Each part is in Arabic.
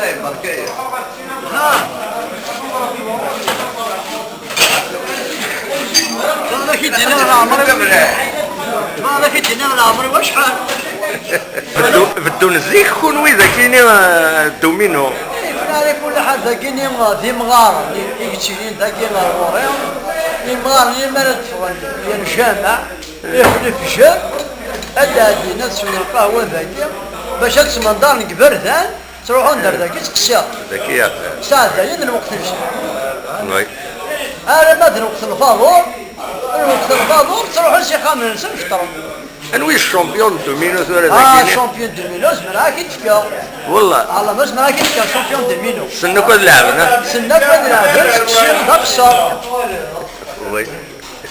اي بركيه هذاك الدينار العمر هذاك الدينار العمر وشحال في الدونزي يكون وإذا كاين الدومينو على كل حال ذاكيني ذي مغار يكتشين ذاكين الغوريم المغار اللي مرت الجامع يخلف الشاب هذا دينا تسوي القهوه ذاكي باش تسمى دار نكبرثان تروحوا ندير ذاكي تقصير ذكيات ساعه ذاك الوقت نمشي وي انا مثلا وقت الفاضور تروحوا لشي خامس نفطروا انوي الشامبيون دومينو ثورة ذاكيني شامبيون دومينو زمرا كي تفكا والله الله ما زمرا كي تفكا شامبيون دومينو سنو كود لعبنا سنك وين لعبت تشير ضبصر وي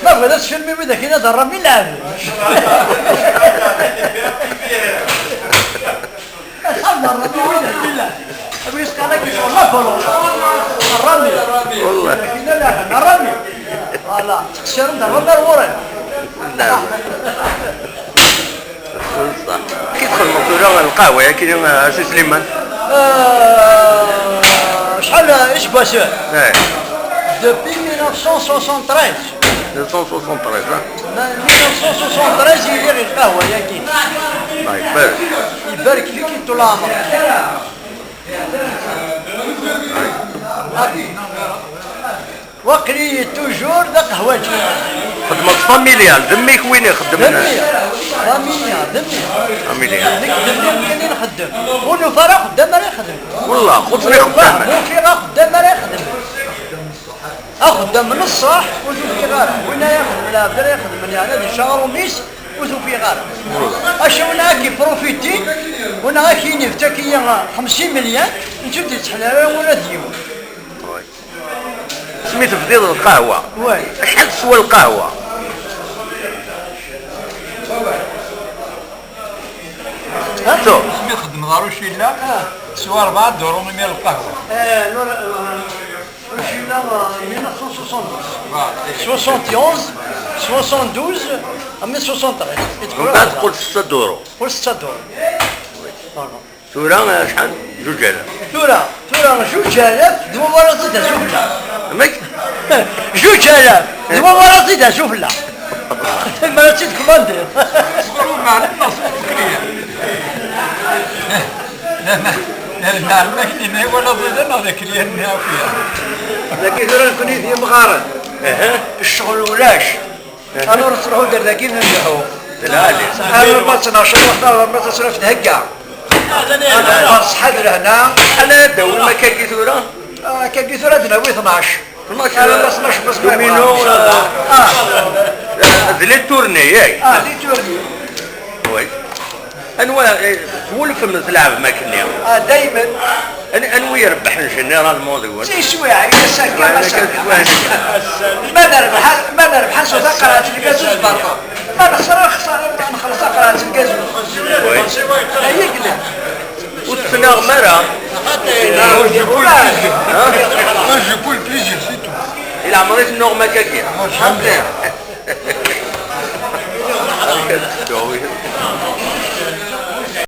ما بغيتش فيلمي بذاك هنا ضرب مين لعب ابي يسقى لك ما فلو الرمي والله الرمي والله تكسر انت الرمي ورا نعم صح كيدخل مقدورة القهوة يا كي سي سليمان شحال ايش باسو ايه depuis 1973 1973 1973 يدير القهوة ياكي الله يبارك يبارك فيك طول العمر وقري توجور ذا قهوتي خدمة فاميليال دميك وين يخدم فاميليال دمي نخدم ونو فرا خدام راه يخدم والله خذني خدام مو في راه خدام راه يخدم اخدم من الصح وزو في غار وين يخدم لا بدا يخدم يعني هذا شهر وميس وزو في غار اش وانا كي بروفيتي وانا كي نفتكي 50 مليون نشوف تحلال ولا ديما سميت فضيل القهوة وي شحال تسوى القهوة هاتو اسمي خدم غارو شيلا تسوى 4 درهم من القهوة Là, 1971, 72, 1973. من بعد قلت 6 دورو قول 6 دور. ثورة شحال 2000 ثورة 2000 دوا ورا زيد شوف لا. ماك 2000 دوا ورا زيد شوف لا. ما تزيد كوماندي. صبروا معنا نعم لكن ولا ضدنا ذاك اللي فيها لكن ثورة نكوني في مغارة. الشغل ولاش. انا نروحوا دير ذاكي نرجعوا. العالي انا ما تناشر وحده ما تصرف تهكا. انا صحاب لهنا انا دول ما كاين ثورة كان في ثورة ناوي 12 انا ما 12 بس دومينو ذلي تورني ياك دي تورني وي انواع تولف من تلعب ماكنيا دايما انوي يربح الجنرال مودي زي شوية ما نربح سوى قرات الكازوز برا ما نخسر نخلص قرات الكازوز هي كده وتسناغ مرة جو بول بليزير سيتو الى عمريت النوغ مكاكي الحمد لله